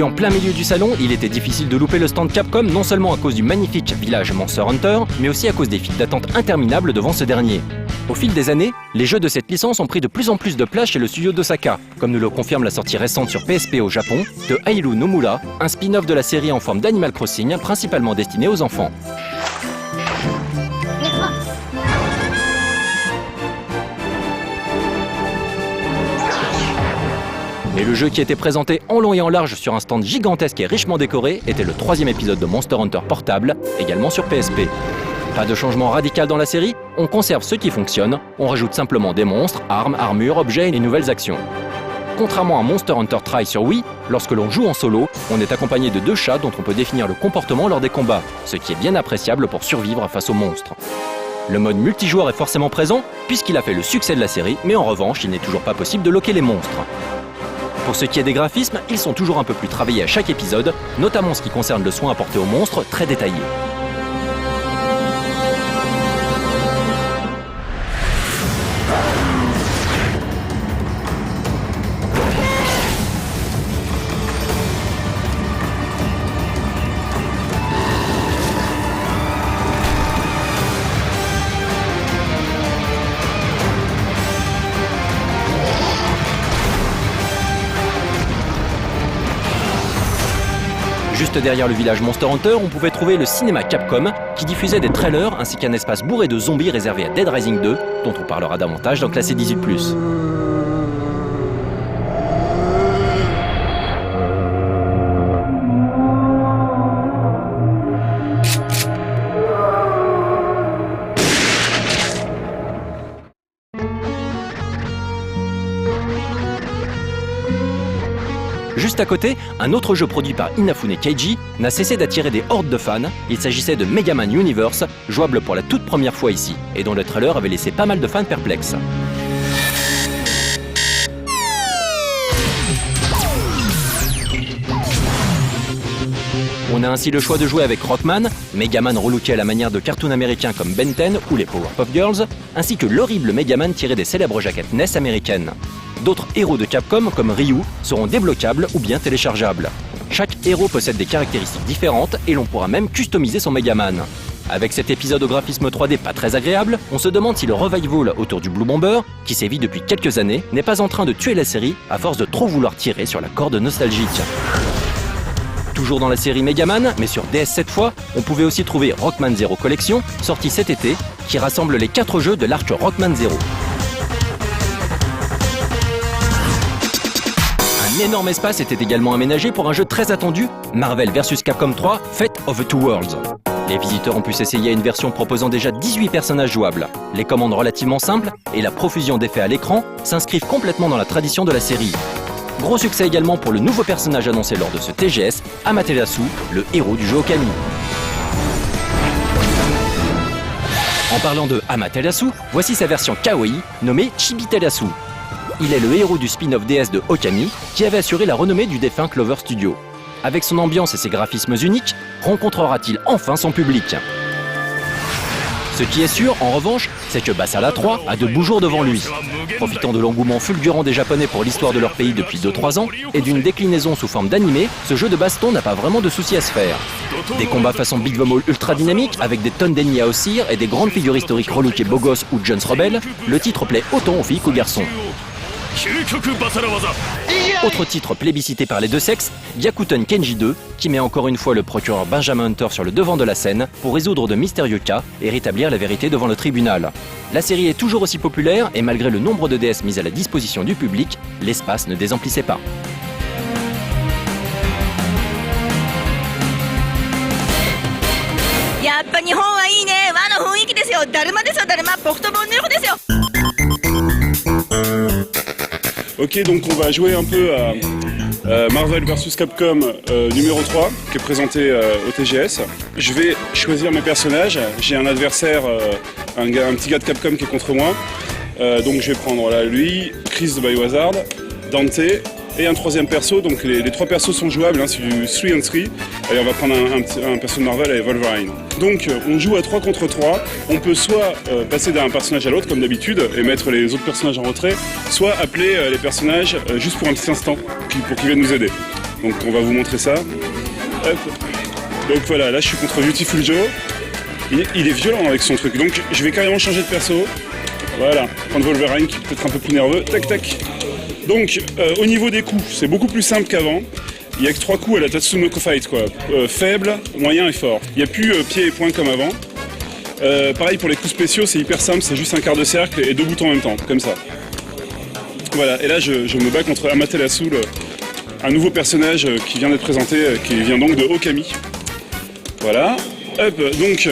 Situé en plein milieu du salon, il était difficile de louper le stand Capcom, non seulement à cause du magnifique village Monster Hunter, mais aussi à cause des files d'attente interminables devant ce dernier. Au fil des années, les jeux de cette licence ont pris de plus en plus de place chez le studio d'Osaka, comme nous le confirme la sortie récente sur PSP au Japon de Hailu no Mura, un spin-off de la série en forme d'Animal Crossing, principalement destiné aux enfants. Et le jeu qui était présenté en long et en large sur un stand gigantesque et richement décoré était le 3e épisode de Monster Hunter Portable, également sur PSP. Pas de changement radical dans la série, on conserve ce qui fonctionne, on rajoute simplement des monstres, armes, armures, objets et nouvelles actions. Contrairement à Monster Hunter Try sur Wii, lorsque l'on joue en solo, on est accompagné de 2 chats dont on peut définir le comportement lors des combats, ce qui est bien appréciable pour survivre face aux monstres. Le mode multijoueur est forcément présent, puisqu'il a fait le succès de la série, mais en revanche, il n'est toujours pas possible de loquer les monstres. Pour ce qui est des graphismes, ils sont toujours un peu plus travaillés à chaque épisode, notamment en ce qui concerne le soin apporté aux monstres, très détaillé. Juste derrière le village Monster Hunter, on pouvait trouver le cinéma Capcom qui diffusait des trailers ainsi qu'un espace bourré de zombies réservé à Dead Rising 2, dont on parlera davantage dans Classé 18+. Juste à côté, un autre jeu produit par Inafune Keiji n'a cessé d'attirer des hordes de fans. Il s'agissait de Mega Man Universe, jouable pour la toute première fois ici, et dont le trailer avait laissé pas mal de fans perplexes. On a ainsi le choix de jouer avec Rockman, Megaman relooké à la manière de cartoons américains comme Ben 10 ou les Powerpuff Girls, ainsi que l'horrible Megaman tiré des célèbres jaquettes NES américaines. D'autres héros de Capcom, comme Ryu, seront débloquables ou bien téléchargeables. Chaque héros possède des caractéristiques différentes et l'on pourra même customiser son Megaman. Avec cet épisode au graphisme 3D pas très agréable, on se demande si le revival autour du Blue Bomber, qui sévit depuis quelques années, n'est pas en train de tuer la série à force de trop vouloir tirer sur la corde nostalgique. Toujours dans la série Megaman, mais sur DS cette fois, on pouvait aussi trouver Rockman Zero Collection, sorti cet été, qui rassemble les 4 jeux de l'arc Rockman Zero. Un énorme espace était également aménagé pour un jeu très attendu, Marvel vs Capcom 3 Fate of the Two Worlds. Les visiteurs ont pu s'essayer à une version proposant déjà 18 personnages jouables. Les commandes relativement simples et la profusion d'effets à l'écran s'inscrivent complètement dans la tradition de la série. Gros succès également pour le nouveau personnage annoncé lors de ce TGS, Amaterasu, le héros du jeu Okami. En parlant de Amaterasu, voici sa version kawaii, nommée Chibiterasu. Il est le héros du spin-off DS de Okami, qui avait assuré la renommée du défunt Clover Studio. Avec son ambiance et ses graphismes uniques, rencontrera-t-il enfin son public? Ce qui est sûr, en revanche, c'est que Basala 3 a de beaux jours devant lui. Profitant de l'engouement fulgurant des Japonais pour l'histoire de leur pays depuis 2-3 ans, et d'une déclinaison sous forme d'animé, ce jeu de baston n'a pas vraiment de soucis à se faire. Des combats façon beat'em all ultra dynamiques, avec des tonnes d'ennemis à ossir et des grandes figures historiques relookées beaux gosses ou Jones Rebel, le titre plaît autant aux filles qu'aux garçons. Autre titre plébiscité par les deux sexes, Gyakuten Kenji 2, qui met encore une fois le procureur Benjamin Hunter sur le devant de la scène pour résoudre de mystérieux cas et rétablir la vérité devant le tribunal. La série est toujours aussi populaire et malgré le nombre de DS mis à la disposition du public, l'espace ne désemplissait pas. Ok, donc on va jouer un peu à Marvel vs Capcom numéro 3, qui est présenté au TGS. Je vais choisir mes personnages. J'ai un adversaire, un petit gars de Capcom qui est contre moi. Donc je vais prendre là, lui, Chris de Biohazard, Dante et un troisième perso. Donc les 3 persos sont jouables, hein, c'est du 3 and 3. Et on va prendre un perso de Marvel avec Wolverine. Donc on joue à 3 contre 3. On peut soit passer d'un personnage à l'autre comme d'habitude et mettre les autres personnages en retrait, soit appeler les personnages juste pour un petit instant pour qu'ils viennent nous aider. Donc on va vous montrer ça. Hop. Donc voilà, là je suis contre Beautiful Joe. Il est violent avec son truc, donc je vais carrément changer de perso. Voilà, prendre Wolverine qui est peut-être un peu plus nerveux. Tac tac. Donc au niveau des coups, c'est beaucoup plus simple qu'avant. Il n'y a que 3 coups à la Tatsunoko Fight quoi. Faible, moyen et fort. Il n'y a plus pied et poing comme avant. Pareil pour les coups spéciaux, c'est hyper simple, c'est juste un quart de cercle et 2 boutons en même temps, comme ça. Voilà, et là je me bats contre Amaterasu, un nouveau personnage qui vient d'être présenté, qui vient donc de Okami. Voilà. Hop, donc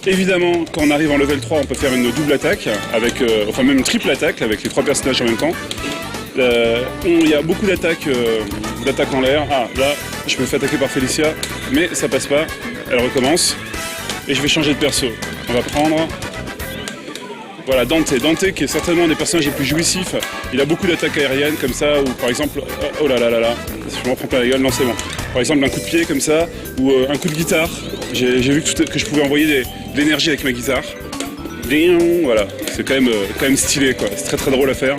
évidemment quand on arrive en level 3 on peut faire une double attaque, avec, enfin même une triple attaque avec les 3 personnages en même temps. Il y a beaucoup d'attaques en l'air. Ah là je me fais attaquer par Felicia, mais ça passe pas, elle recommence. Et je vais changer de perso. On va prendre... Voilà, Dante qui est certainement un des personnages les plus jouissifs. Il a beaucoup d'attaques aériennes comme ça, ou par exemple... Oh là là là là, je m'en prends plein la gueule, non c'est bon. Par exemple un coup de pied comme ça, ou un coup de guitare. J'ai vu que je pouvais envoyer de l'énergie avec ma guitare. Voilà, c'est quand même stylé quoi, c'est très très drôle à faire.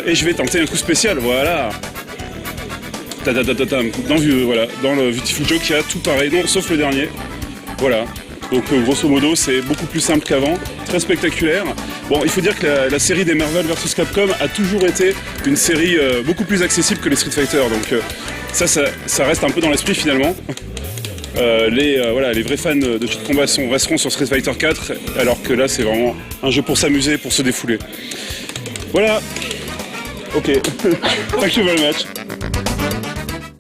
Et je vais tenter un coup spécial, voilà. Dans le Beautiful Joe qui a tout pareil, non, sauf le dernier. Voilà, donc grosso modo c'est beaucoup plus simple qu'avant, très spectaculaire. Bon, il faut dire que la série des Marvel vs Capcom a toujours été une série beaucoup plus accessible que les Street Fighter, donc ça reste un peu dans l'esprit finalement. Les vrais fans de jeux de combat resteront sur Street Fighter 4, alors que là c'est vraiment un jeu pour s'amuser, pour se défouler. Voilà, ok, thank you very much.